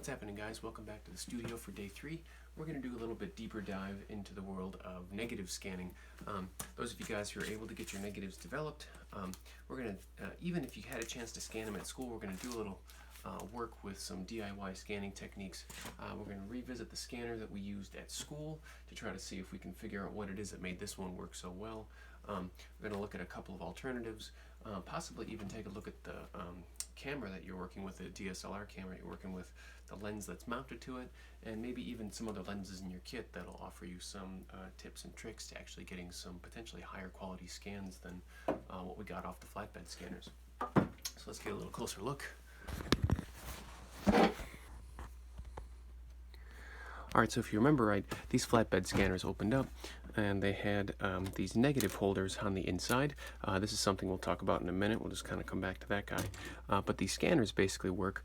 What's happening, guys? Welcome back to the studio for day 3. We're going to do a little bit deeper dive into the world of negative scanning. Those of you guys who are able to get your negatives developed, we're going to, even if you had a chance to scan them at school, we're going to do a little work with some DIY scanning techniques. We're going to revisit the scanner that we used at school to try to see if we can figure out what it is that made this one work so well. We're going to look at a couple of alternatives, possibly even take a look at the camera that you're working with, the DSLR camera you're working with, the lens that's mounted to it, and maybe even some other lenses in your kit that'll offer you some tips and tricks to actually getting some potentially higher quality scans than what we got off the flatbed scanners. So let's get a little closer look. Alright, so if you remember right, these flatbed scanners opened up and they had these negative holders on the inside. This is something we'll talk about in a minute. We'll just kind of come back to that guy. But these scanners basically work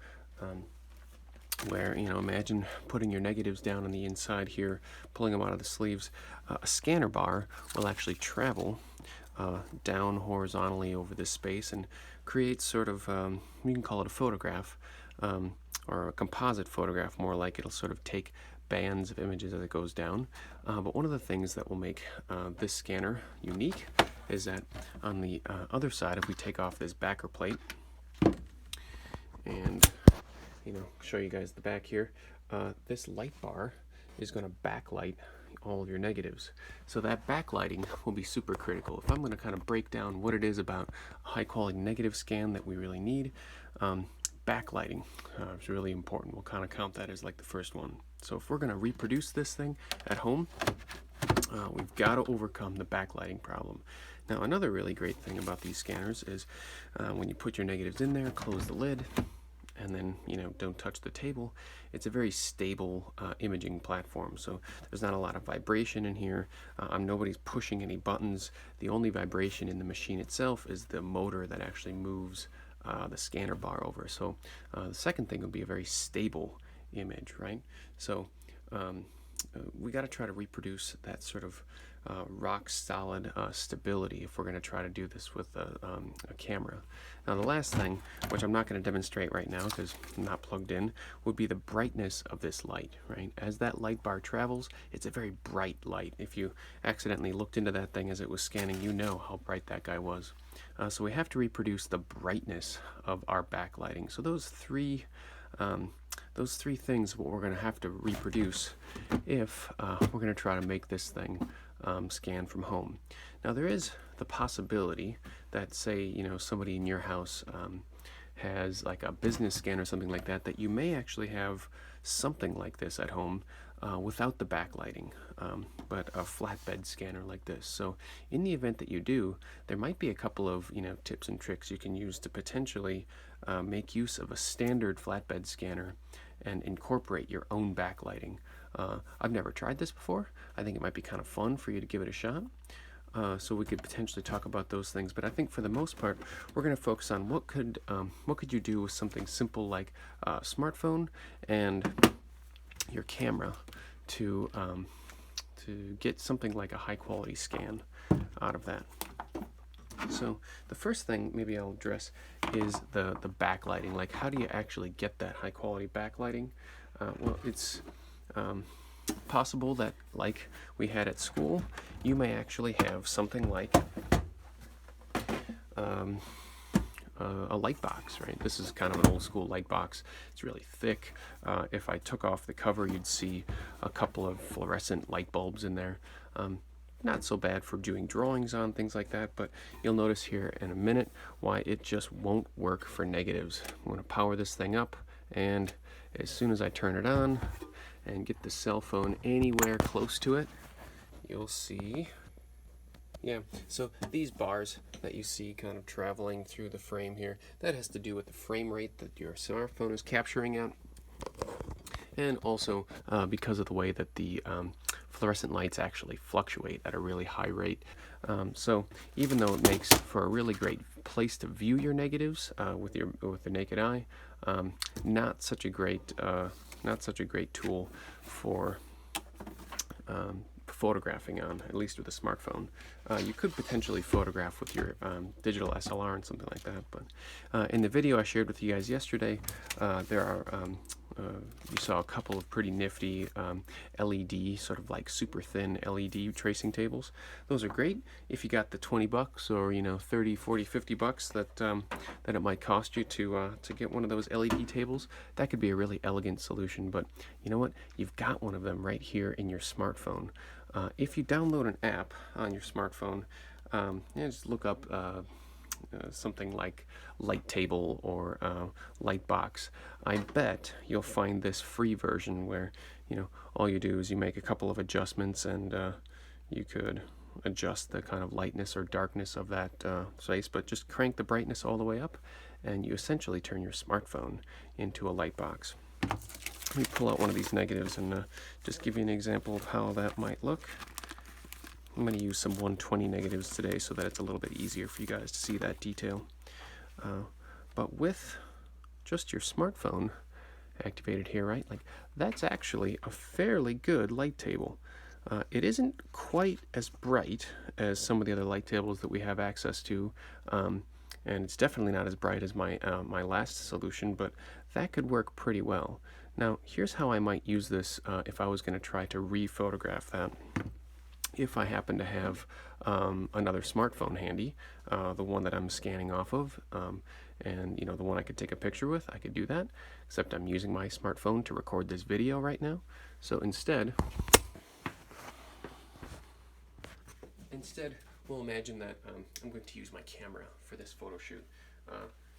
where, imagine putting your negatives down on the inside here, pulling them out of the sleeves. A scanner bar will actually travel down horizontally over this space and create sort of, you can call it a photograph, or a composite photograph more like. It'll sort of take bands of images as it goes down. But one of the things that will make this scanner unique is that on the other side, if we take off this backer plate and show you guys the back here, this light bar is going to backlight all of your negatives. So that backlighting will be super critical. If I'm going to kind of break down what it is about a high quality negative scan that we really need, backlighting is really important. We'll kind of count that as like the first one. So if we're going to reproduce this thing at home, we've got to overcome the backlighting problem. Now, another really great thing about these scanners is when you put your negatives in there, close the lid, and then don't touch the table, it's a very stable imaging platform. So there's not a lot of vibration in here. Nobody's pushing any buttons. The only vibration in the machine itself is the motor that actually moves the scanner bar over. So the second thing would be a very stable image, right? So we got to try to reproduce that sort of rock solid stability if we're going to try to do this with a camera. Now the last thing, which I'm not going to demonstrate right now because I'm not plugged in, would be the brightness of this light, right? As that light bar travels, it's a very bright light. If you accidentally looked into that thing as it was scanning, you know how bright that guy was. So we have to reproduce the brightness of our backlighting. So those three things what we're going to have to reproduce if we're going to try to make this thing scan from home. Now there is the possibility that, say, somebody in your house has like a business scan or something like that, that you may actually have something like this at home without the backlighting, but a flatbed scanner like this. So in the event that you do, there might be a couple of tips and tricks you can use to potentially make use of a standard flatbed scanner and incorporate your own backlighting. I've never tried this before. I think it might be kind of fun for you to give it a shot. So we could potentially talk about those things, but I think for the most part we're going to focus on what could you do with something simple like a smartphone and your camera to get something like a high quality scan out of that. So the first thing maybe I'll address is the backlighting. Like, how do you actually get that high quality backlighting? Well, it's possible that, like we had at school, you may actually have something like a light box, right? This is kind of an old school light box. It's really thick. If I took off the cover, you'd see a couple of fluorescent light bulbs in there. Not so bad for doing drawings on, things like that, but you'll notice here in a minute why it just won't work for negatives. I'm going to power this thing up, and as soon as I turn it on and get the cell phone anywhere close to it, you'll see, so these bars that you see kind of traveling through the frame here, that has to do with the frame rate that your smartphone is capturing at, and also because of the way that the fluorescent lights actually fluctuate at a really high rate. So even though it makes for a really great place to view your negatives with the naked eye, not such a great tool for photographing on, at least with a smartphone. You could potentially photograph with your digital SLR and something like that, but in the video I shared with you guys yesterday, there are you saw a couple of pretty nifty LED, sort of like super thin LED tracing tables. Those are great if you got the 20 bucks or 30, 40, 50 bucks that that it might cost you to get one of those LED tables. That could be a really elegant solution, but you know what? You've got one of them right here in your smartphone. If you download an app on your smartphone, just look up something like Light Table or Lightbox. I bet you'll find this free version where all you do is you make a couple of adjustments and you could adjust the kind of lightness or darkness of that space, but just crank the brightness all the way up and you essentially turn your smartphone into a light box. Let me pull out one of these negatives and just give you an example of how that might look. I'm going to use some 120 negatives today so that it's a little bit easier for you guys to see that detail. But with just your smartphone activated here, right, like that's actually a fairly good light table. It isn't quite as bright as some of the other light tables that we have access to, and it's definitely not as bright as my last solution, but that could work pretty well. Now, here's how I might use this if I was going to try to re-photograph that. If I happen to have another smartphone handy, the one that I'm scanning off of, and the one I could take a picture with, I could do that, except I'm using my smartphone to record this video right now. So instead, we'll imagine that I'm going to use my camera for this photo shoot.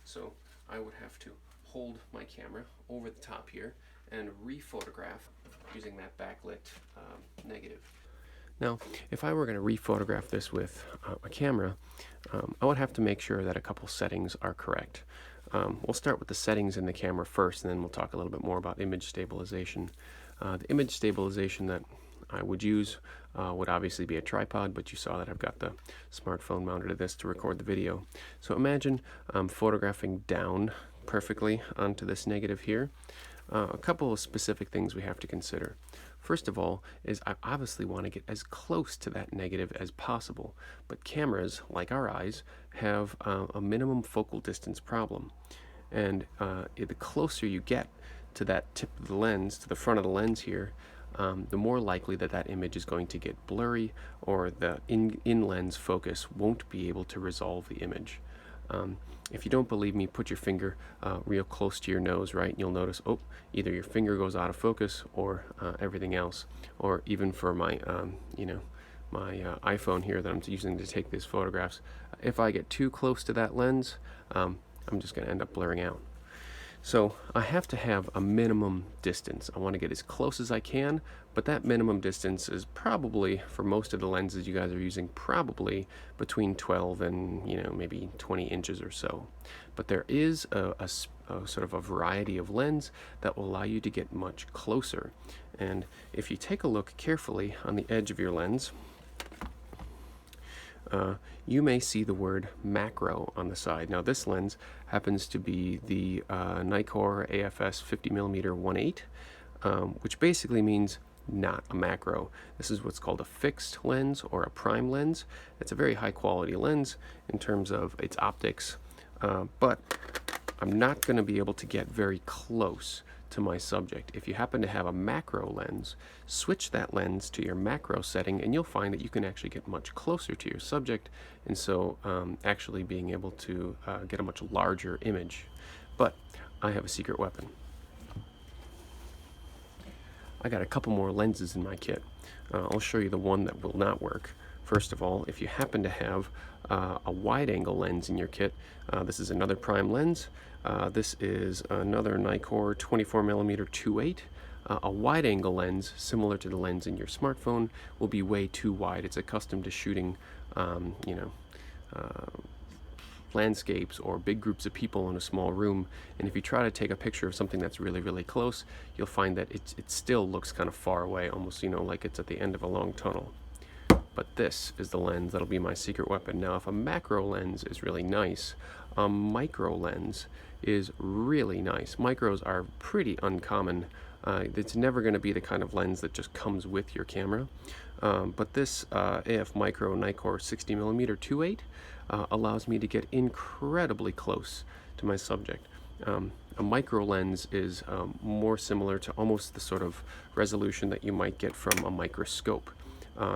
So I would have to hold my camera over the top here and re-photograph using that backlit negative. Now, if I were going to re-photograph this with a camera, I would have to make sure that a couple settings are correct. We'll start with the settings in the camera first, and then we'll talk a little bit more about image stabilization. The image stabilization that I would use would obviously be a tripod, but you saw that I've got the smartphone mounted to this to record the video. So imagine photographing down perfectly onto this negative here. A couple of specific things we have to consider. First of all is I obviously want to get as close to that negative as possible, but cameras, like our eyes, have a minimum focal distance problem. And the closer you get to that tip of the lens, to the front of the lens here, the more likely that that image is going to get blurry, or the in-lens focus won't be able to resolve the image. If you don't believe me, put your finger real close to your nose, right? And you'll notice, oh, either your finger goes out of focus or everything else. Or even for my, my iPhone here that I'm using to take these photographs, if I get too close to that lens, I'm just going to end up blurring out. So I have to have a minimum distance. I want to get as close as I can, but that minimum distance is probably, for most of the lenses you guys are using, probably between 12 and maybe 20 inches or so. But there is a sort of a variety of lens that will allow you to get much closer. And if you take a look carefully on the edge of your lens, you may see the word macro on the side. Now this lens happens to be the Nikkor AFS 50mm 1.8, which basically means not a macro. This is what's called a fixed lens or a prime lens. It's a very high quality lens in terms of its optics, but I'm not going to be able to get very close to my subject. If you happen to have a macro lens, switch that lens to your macro setting and you'll find that you can actually get much closer to your subject, and so actually being able to get a much larger image. But I have a secret weapon. I got a couple more lenses in my kit. I'll show you the one that will not work. First of all, if you happen to have a wide-angle lens in your kit, this is another prime lens. This is another Nikkor 24mm 2.8. A wide-angle lens, similar to the lens in your smartphone, will be way too wide. It's accustomed to shooting, landscapes or big groups of people in a small room, and if you try to take a picture of something that's really, really close, you'll find that it still looks kind of far away, almost like it's at the end of a long tunnel. But this is the lens that'll be my secret weapon. Now, if a macro lens is really nice, a micro lens is really nice. Micros are pretty uncommon. It's never going to be the kind of lens that just comes with your camera. But this AF Micro Nikkor 60mm 2.8 allows me to get incredibly close to my subject. A micro lens is more similar to almost the sort of resolution that you might get from a microscope.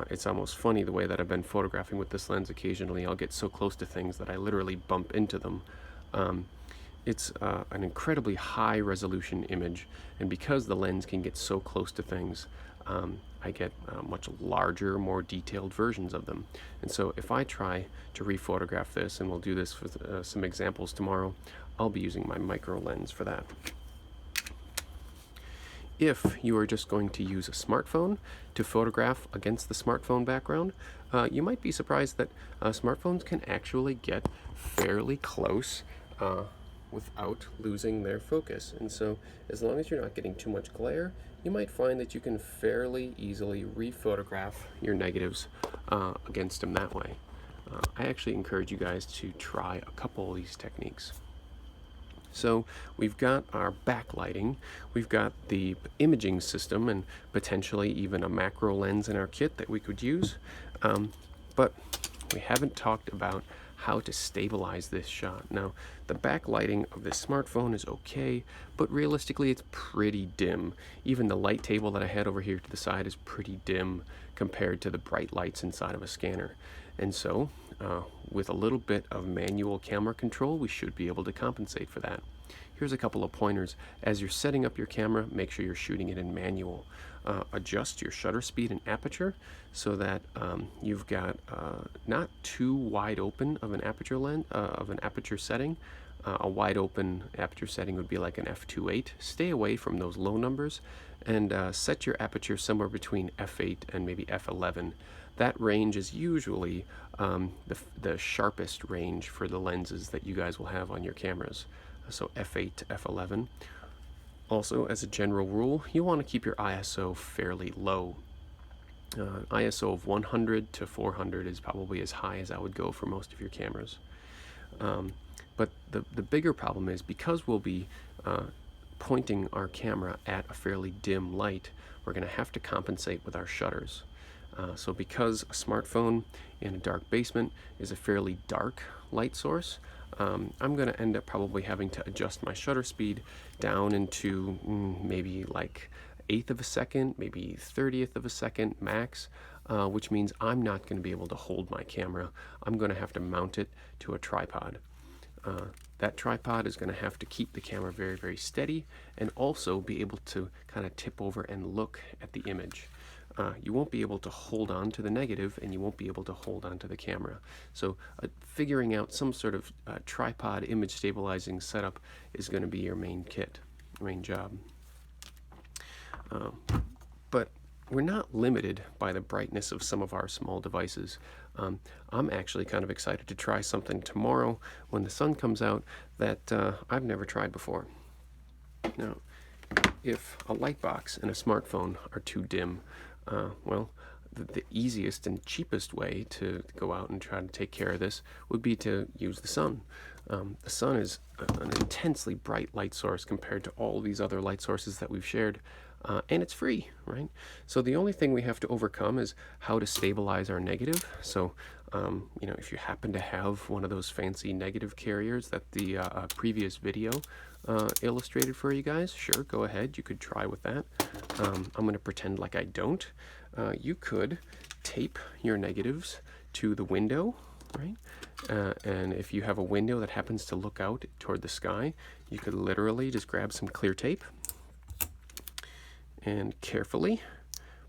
It's almost funny the way that I've been photographing with this lens. Occasionally I'll get so close to things that I literally bump into them. It's an incredibly high resolution image, and because the lens can get so close to things, I get much larger, more detailed versions of them. And so if I try to rephotograph this, and we'll do this with some examples tomorrow, I'll be using my micro lens for that. If you are just going to use a smartphone to photograph against the smartphone background, you might be surprised that smartphones can actually get fairly close without losing their focus. And so as long as you're not getting too much glare, you might find that you can fairly easily rephotograph your negatives against them that way. I actually encourage you guys to try a couple of these techniques. So we've got our backlighting, we've got the imaging system, and potentially even a macro lens in our kit that we could use. But we haven't talked about how to stabilize this shot. Now, the backlighting of this smartphone is okay, but realistically it's pretty dim. Even the light table that I had over here to the side is pretty dim compared to the bright lights inside of a scanner. And so, with a little bit of manual camera control, we should be able to compensate for that. Here's a couple of pointers. As you're setting up your camera, make sure you're shooting it in manual. Adjust your shutter speed and aperture so that you've got not too wide open of an aperture setting. A wide open aperture setting would be like an f2.8. Stay away from those low numbers and set your aperture somewhere between f8 and maybe f11. That range is usually the sharpest range for the lenses that you guys will have on your cameras. So f8 to f11. Also, as a general rule, you want to keep your ISO fairly low. ISO of 100 to 400 is probably as high as I would go for most of your cameras. But the bigger problem is, because we'll be pointing our camera at a fairly dim light, we're going to have to compensate with our shutters. So because a smartphone in a dark basement is a fairly dark light source, I'm going to end up probably having to adjust my shutter speed down into maybe like 1/8 of a second, maybe 1/30th of a second max, which means I'm not going to be able to hold my camera. I'm going to have to mount it to a tripod. That tripod is going to have to keep the camera very, very steady and also be able to kind of tip over and look at the image. You won't be able to hold on to the negative, and you won't be able to hold on to the camera. So figuring out some sort of tripod image stabilizing setup is going to be your main job. But we're not limited by the brightness of some of our small devices. I'm actually kind of excited to try something tomorrow when the sun comes out that I've never tried before. Now, if a light box and a smartphone are too dim, well, the easiest and cheapest way to go out and try to take care of this would be to use the sun. The sun is an intensely bright light source compared to all these other light sources that we've shared, and it's free, right? So the only thing we have to overcome is how to stabilize our negative. So, if you happen to have one of those fancy negative carriers that the previous video illustrated for you guys, sure, go ahead, you could try with that. I'm going to pretend like I don't. You could tape your negatives to the window, right? And if you have a window that happens to look out toward the sky, you could literally just grab some clear tape and carefully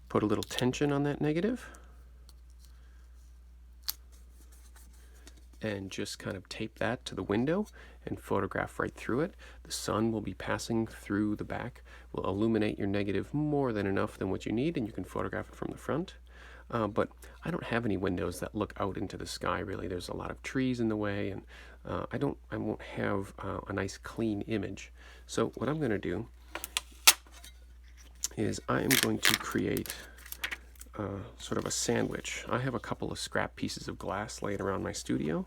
put a little tension on that negative and just kind of tape that to the window and photograph right through it. The sun will be passing through the back, will illuminate your negative more than enough than what you need, and you can photograph it from the front. But I don't have any windows that look out into the sky, really. There's a lot of trees in the way, and I won't have a nice clean image. So what I'm going to do is I am going to create sort of a sandwich. I have a couple of scrap pieces of glass laying around my studio.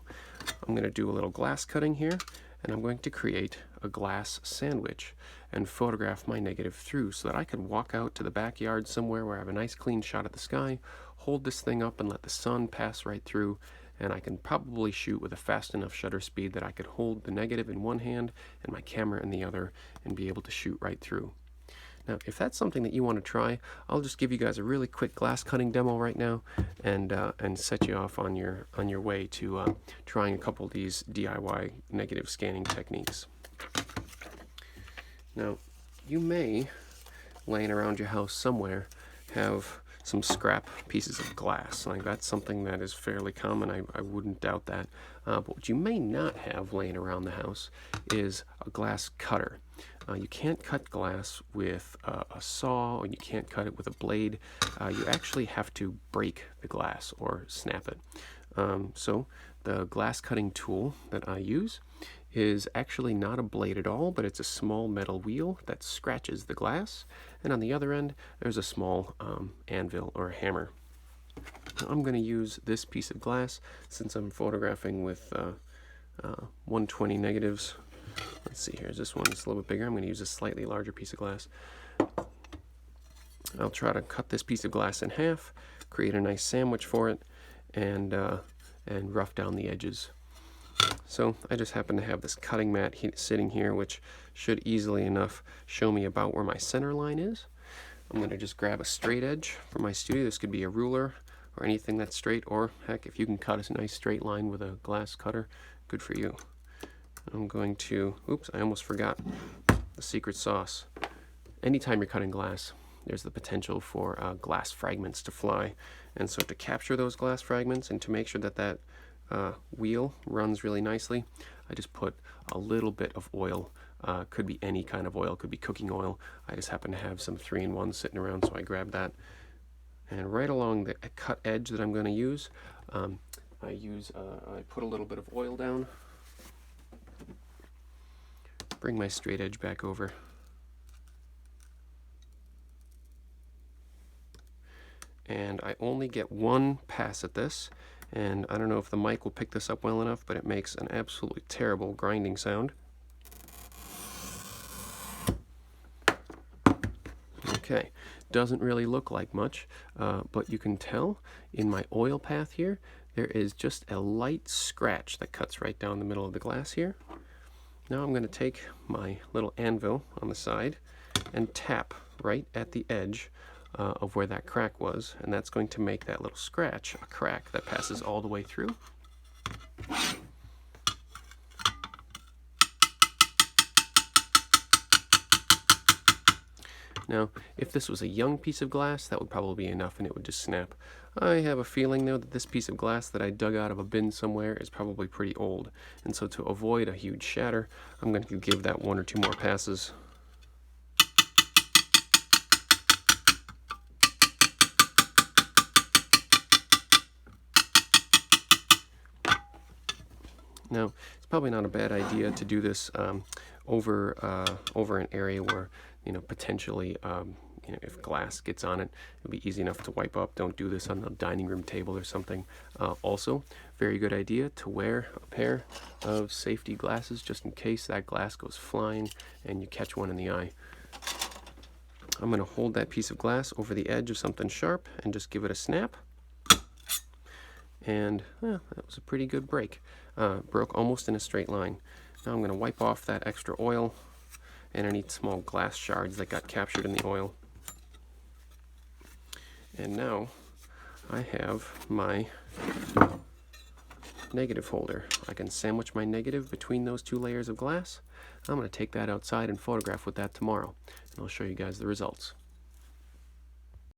I'm going to do a little glass cutting here, and I'm going to create a glass sandwich and photograph my negative through so that I can walk out to the backyard somewhere where I have a nice clean shot of the sky, hold this thing up and let the sun pass right through, and I can probably shoot with a fast enough shutter speed that I could hold the negative in one hand and my camera in the other and be able to shoot right through. Now, if that's something that you want to try, I'll just give you guys a really quick glass cutting demo right now, and set you off on your way to trying a couple of these DIY negative scanning techniques. Now, you may, laying around your house somewhere, have some scrap pieces of glass. Like, that's something that is fairly common. I wouldn't doubt that. But what you may not have laying around the house is a glass cutter. You can't cut glass with a saw, or you can't cut it with a blade. You actually have to break the glass or snap it. So the glass cutting tool that I use is actually not a blade at all, but it's a small metal wheel that scratches the glass, and on the other end there's a small anvil or a hammer. I'm going to use this piece of glass since I'm photographing with 120 negatives. Let's see here, this one's a little bit bigger. I'm going to use a slightly larger piece of glass. I'll try to cut this piece of glass in half, create a nice sandwich for it, and rough down the edges. So I just happen to have this cutting mat sitting here, which should easily enough show me about where my center line is. I'm going to just grab a straight edge from my studio. This could be a ruler or anything that's straight, or heck, if you can cut a nice straight line with a glass cutter, good for you. I'm going to, oops, I almost forgot the secret sauce. Anytime you're cutting glass, there's the potential for glass fragments to fly. And so to capture those glass fragments and to make sure that that wheel runs really nicely, I just put a little bit of oil. Could be any kind of oil, could be cooking oil. I just happen to have some 3-in-1 sitting around, so I grabbed that. And right along the cut edge that I'm going to use, I put a little bit of oil down. Bring my straight edge back over. And I only get one pass at this, and I don't know if the mic will pick this up well enough, but it makes an absolutely terrible grinding sound. Okay, doesn't really look like much, but you can tell in my oil path here, there is just a light scratch that cuts right down the middle of the glass here. Now I'm going to take my little anvil on the side and tap right at the edge of where that crack was, and that's going to make that little scratch a crack that passes all the way through. Now, if this was a young piece of glass, that would probably be enough and it would just snap. I have a feeling, though, that this piece of glass that I dug out of a bin somewhere is probably pretty old. And so to avoid a huge shatter, I'm going to give that 1 or 2 more passes. Now, it's probably not a bad idea to do this over an area where, potentially, if glass gets on it, it'll be easy enough to wipe up. Don't do this on the dining room table or something. Also, very good idea to wear a pair of safety glasses just in case that glass goes flying and you catch one in the eye. I'm going to hold that piece of glass over the edge of something sharp and just give it a snap. And that was a pretty good break. Broke almost in a straight line. Now I'm going to wipe off that extra oil and any small glass shards that got captured in the oil. And now I have my negative holder. I can sandwich my negative between those 2 layers of glass. I'm going to take that outside and photograph with that tomorrow, and I'll show you guys the results.